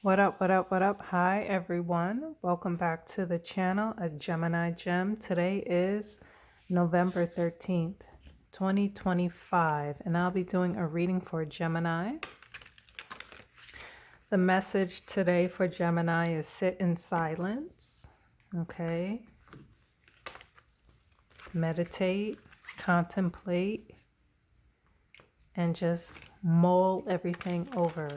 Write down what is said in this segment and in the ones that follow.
What up, what up, what up? Hi, everyone. Welcome back to the channel, A Gemini Gem. Today is November 13th, 2025, and I'll be doing a reading for Gemini. The message today for Gemini is sit in silence, okay? Meditate, contemplate, and just mull everything over.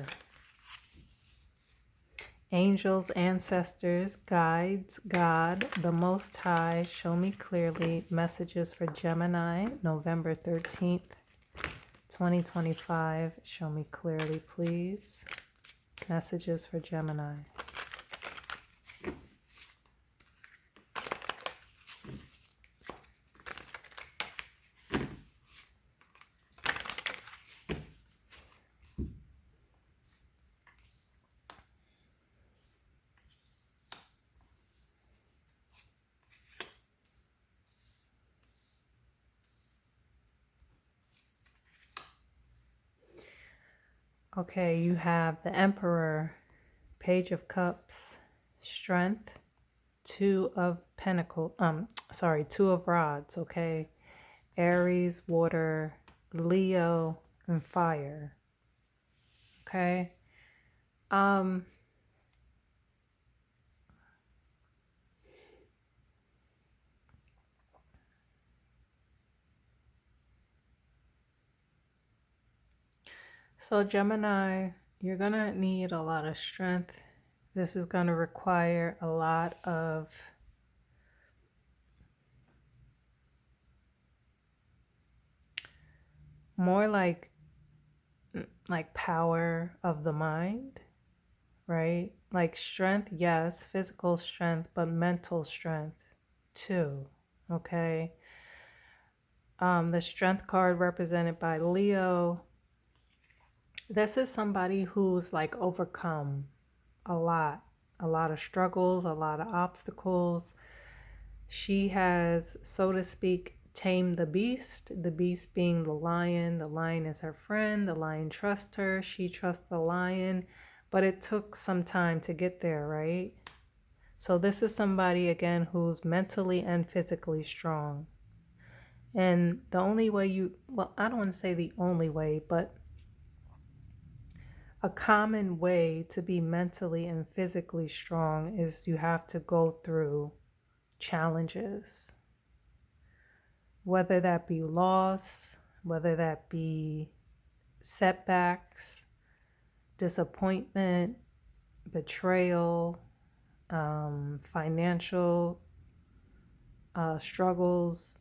Angels, ancestors, guides, God, the Most High, show me clearly. Messages for Gemini, November 13th, 2025. Show me clearly, please. Messages for Gemini. Okay, you have the Emperor, Page of Cups, Strength, Two of Rods, okay? Aries, Water, Leo, and Fire. Okay? So Gemini, you're going to need a lot of strength. This is going to require a lot of more like power of the mind, right? Like strength, yes, physical strength, but mental strength too, okay? The strength card represented by Leo. This is somebody who's like overcome a lot of struggles, a lot of obstacles. She has, so to speak, tamed the beast being the lion. The lion is her friend. The lion trusts her. She trusts the lion. But it took some time to get there, right? So this is somebody, again, who's mentally and physically strong. And the only way I don't want to say the only way, but a common way to be mentally and physically strong is you have to go through challenges, whether that be loss, whether that be setbacks, disappointment, betrayal, financial struggles.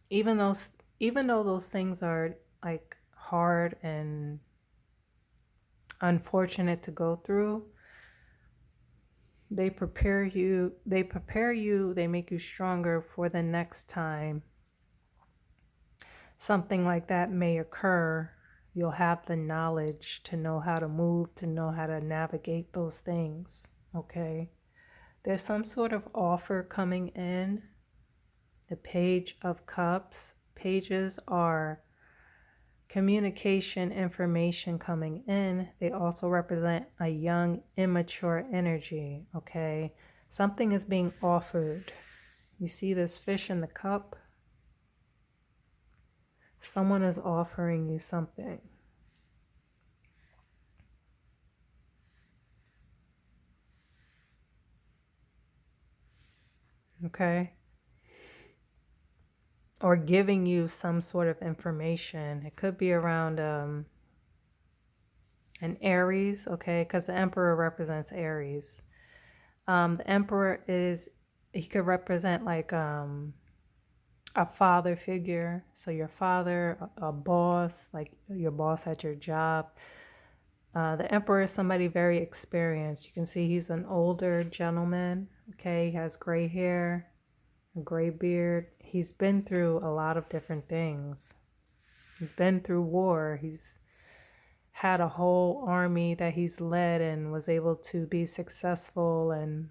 Even though those things are like hard and unfortunate to go through, they prepare you, they make you stronger for the next time something like that may occur. You'll have the knowledge to know how to move, to know how to navigate those things, okay? There's some sort of offer coming in. The Page of Cups. Pages are communication, information coming in. They also represent a young, immature energy, okay? Something is being offered. You see this fish in the cup? Someone is offering you something. Okay? Or giving you some sort of information. It could be around an Aries, okay? Because the Emperor represents Aries. The Emperor he could represent like a father figure. So your father, a boss, like your boss at your job. The Emperor is somebody very experienced. You can see he's an older gentleman, okay? He has gray hair, a gray beard. He's been through a lot of different things. He's been through war. He's had a whole army that he's led and was able to be successful and,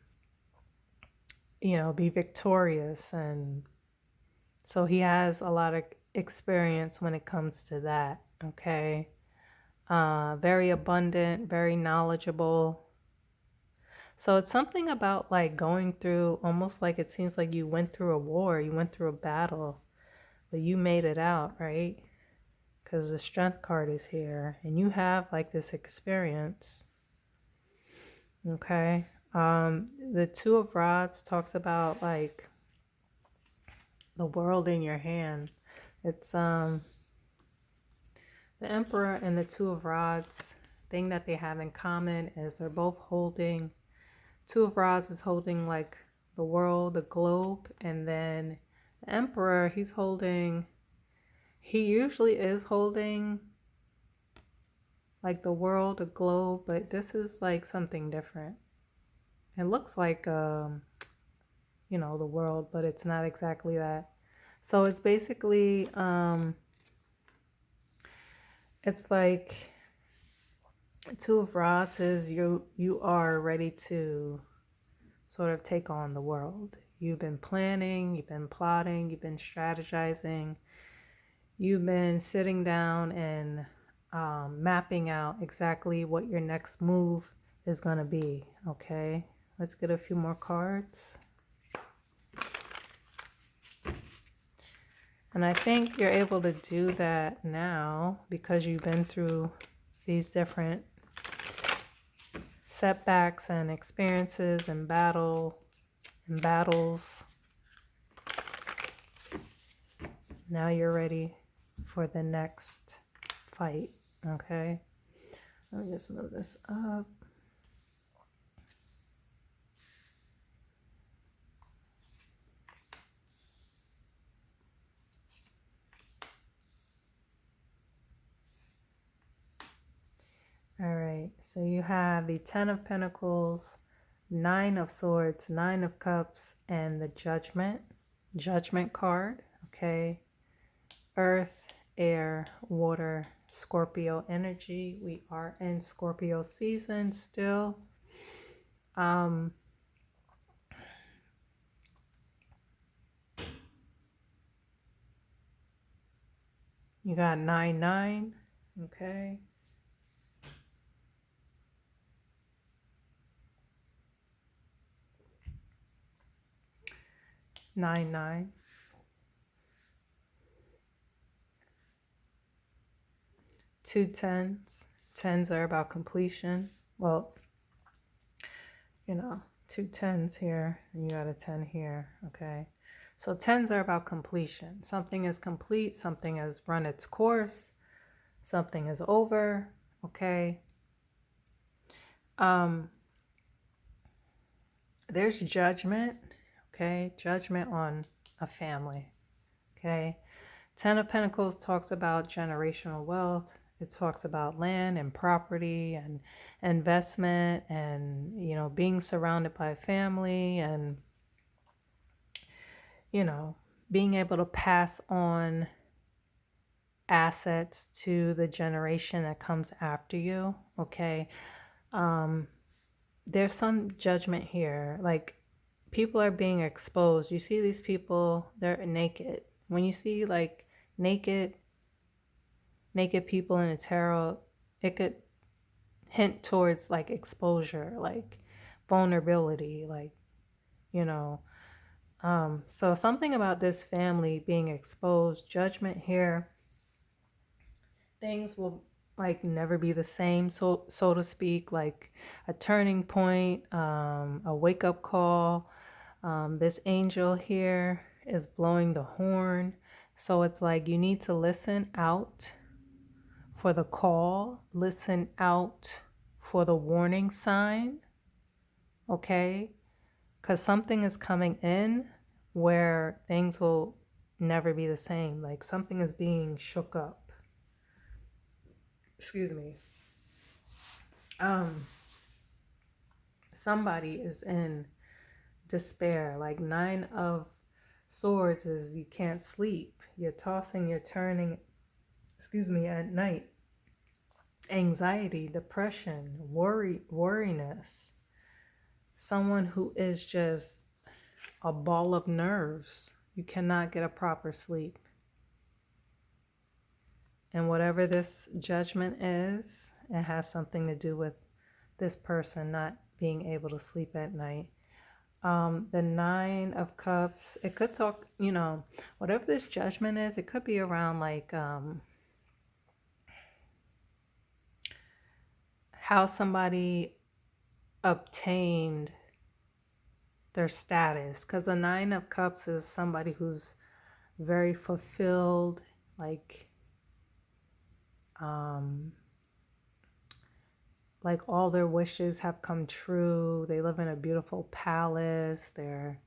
be victorious. And so he has a lot of experience when it comes to that, okay? very abundant, very knowledgeable. So it's something about like going through, almost like it seems like you went through a war, you went through a battle, but you made it out, right? Because the strength card is here and you have like this experience. Okay. The Two of Rods talks about like the world in your hand. It's the Emperor and the Two of Rods. Thing that they have in common is they're both holding, Two of Rods is holding like the world, the globe, and then the Emperor, he usually is holding like the world, the globe, but this is like something different. It looks like the world, but it's not exactly that. So it's basically it's like Two of Rods is you are ready to sort of take on the world. You've been planning, you've been plotting, you've been strategizing, you've been sitting down and mapping out exactly what your next move is going to be. Okay, let's get a few more cards. And I think you're able to do that now because you've been through these different setbacks and experiences and battles. Now you're ready for the next fight. Okay, let me just move this up. All right, so you have the Ten of Pentacles, Nine of Swords, Nine of Cups, and the Judgment card. Okay, Earth, Air, Water, Scorpio energy. We are in Scorpio season still. You got 9-9. Okay. 9-9. 2 10s. 10s are about completion. Well, 2 10s here, and you got a 10 here. Okay. So 10s are about completion. Something is complete, something has run its course, something is over. Okay. There's judgment. Okay. Judgment on a family. Okay. 10 of Pentacles talks about generational wealth. It talks about land and property and investment and, being surrounded by family and, being able to pass on assets to the generation that comes after you. Okay. There's some judgment here. Like, people are being exposed. You see these people, they're naked. When you see like naked people in a tarot, it could hint towards like exposure, like vulnerability, like, so something about this family being exposed, judgment here. Things will like never be the same, so to speak, like a turning point, a wake-up call. This angel here is blowing the horn, so it's like you need to listen out for the call, listen out for the warning sign. Okay, because something is coming in where things will never be the same, like something is being shook up. Excuse me. Somebody is in despair. Like 9 of Swords is you can't sleep, you're tossing, you're turning, at night. Anxiety, depression, worriness. Someone who is just a ball of nerves. You cannot get a proper sleep. And whatever this judgment is, it has something to do with this person not being able to sleep at night. The Nine of Cups, it could talk, whatever this judgment is, it could be around like how somebody obtained their status. Because the Nine of Cups is somebody who's very fulfilled, like all their wishes have come true. They live in a beautiful palace. They're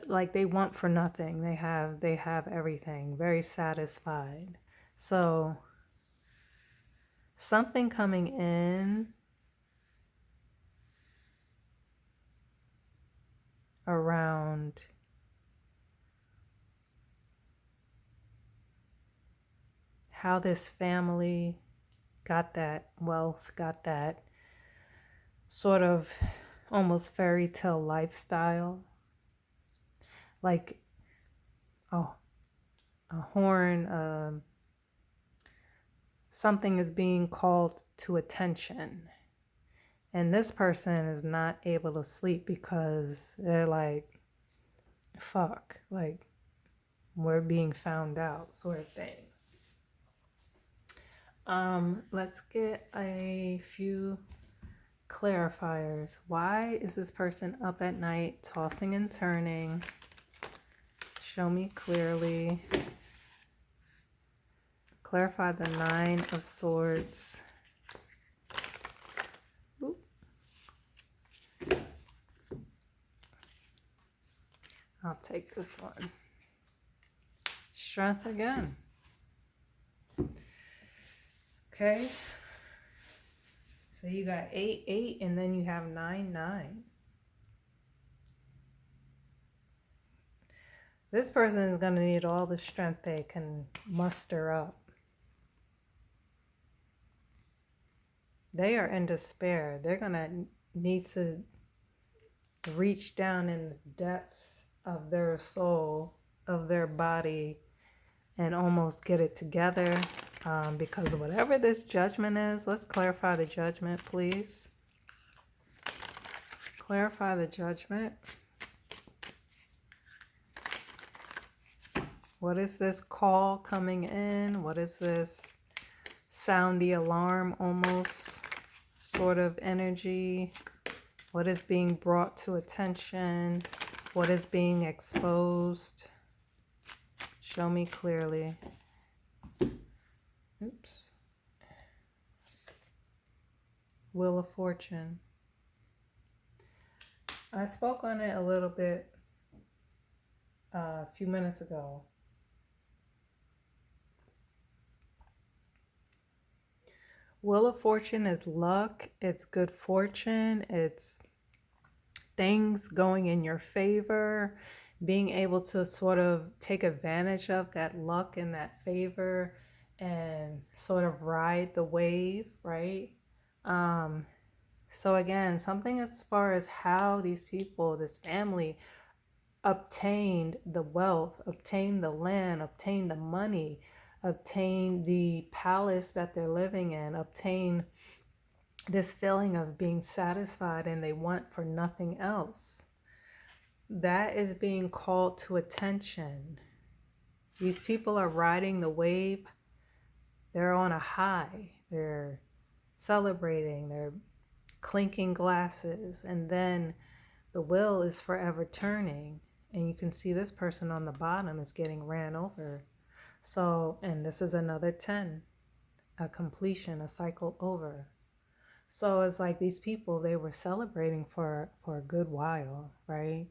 like, they want for nothing. They have everything. Very satisfied. So something coming in around how this family got that wealth, got that sort of almost fairy tale lifestyle. Like a horn, something is being called to attention. And this person is not able to sleep because they're like, fuck, like we're being found out, sort of thing. Let's get a few clarifiers. Why is this person up at night tossing and turning? Show me clearly. Clarify the Nine of Swords. Ooh. I'll take this one. Strength again. Okay. So you got 8, 8, and then you have 9, 9. This person is going to need all the strength they can muster up. They are in despair. They're going to need to reach down in the depths of their soul, of their body, and almost get it together. Because whatever this judgment is, let's clarify the judgment, please. Clarify the judgment. What is this call coming in? What is this sound the alarm almost sort of energy? What is being brought to attention? What is being exposed? Show me clearly. Oops. Wheel of Fortune. I spoke on it a little bit a few minutes ago. Wheel of Fortune is luck, it's good fortune, it's things going in your favor, being able to sort of take advantage of that luck and that favor and sort of ride the wave, right? So again, something as far as how these people, this family, obtained the wealth, obtained the land, obtained the money, obtain the palace that they're living in, obtain this feeling of being satisfied and they want for nothing else. That is being called to attention. These people are riding the wave. They're on a high. They're celebrating. They're clinking glasses. And then the wheel is forever turning. And you can see this person on the bottom is getting ran over. So, and this is another 10, a completion, a cycle over. So it's like these people, they were celebrating for a good while, right?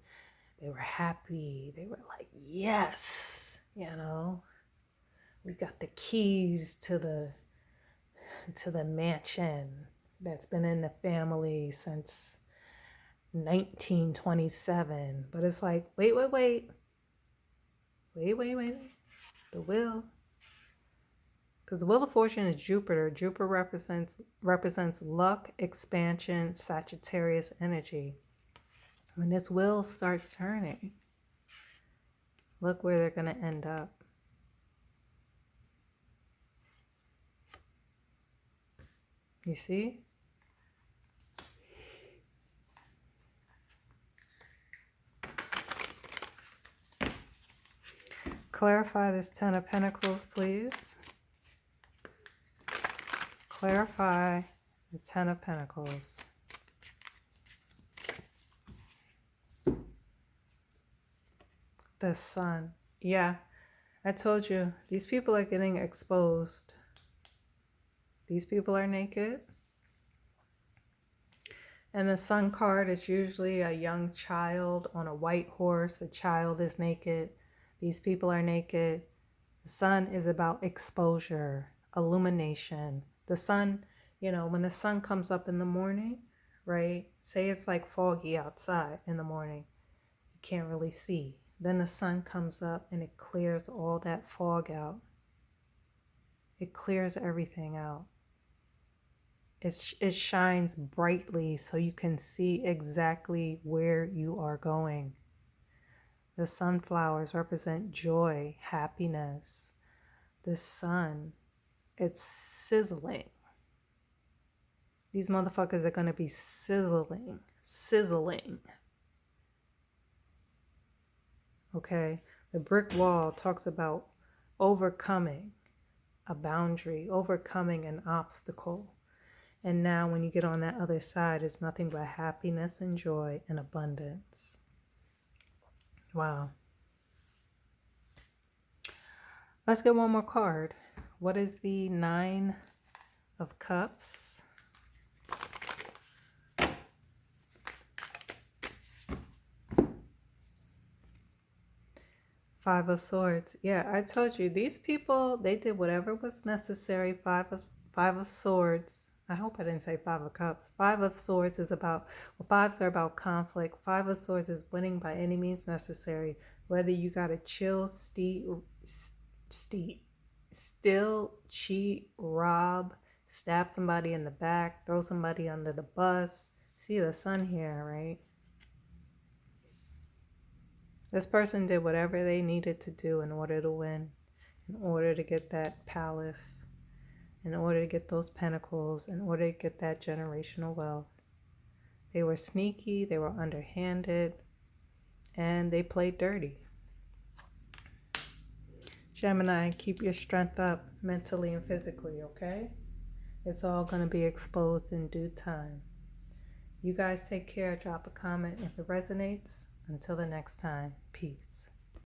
They were happy. They were like, yes, we got the keys to the mansion that's been in the family since 1927. But it's like, wait. The wheel. Because the Wheel of Fortune is Jupiter. Jupiter represents luck, expansion, Sagittarius energy. When this wheel starts turning, look where they're going to end up. You see? Clarify this Ten of Pentacles, please. Clarify the Ten of Pentacles. The Sun. Yeah, I told you, these people are getting exposed. These people are naked. And the Sun card is usually a young child on a white horse. The child is naked. These people are naked. The Sun is about exposure, illumination. The Sun, you know, when the sun comes up in the morning, right? Say it's like foggy outside in the morning. You can't really see. Then the sun comes up and it clears all that fog out. It clears everything out. It shines brightly so you can see exactly where you are going. The sunflowers represent joy, happiness. The sun, it's sizzling. These motherfuckers are going to be sizzling. Okay? The brick wall talks about overcoming a boundary, overcoming an obstacle. And now when you get on that other side, it's nothing but happiness and joy and abundance. Wow. Let's get one more card. What is the Nine of Cups? Five of Swords. Yeah, I told you, these people, they did whatever was necessary. Five of Swords. I hope I didn't say Five of Cups. Five of Swords is about, well, fives are about conflict. Five of Swords is winning by any means necessary. Whether you got to chill, steal, cheat, rob, stab somebody in the back, throw somebody under the bus. See the sun here, right? This person did whatever they needed to do in order to win, in order to get that palace, in order to get those pentacles, in order to get that generational wealth. They were sneaky, they were underhanded, and they played dirty. Gemini, keep your strength up mentally and physically, okay? It's all going to be exposed in due time. You guys take care. Drop a comment if it resonates. Until the next time, peace.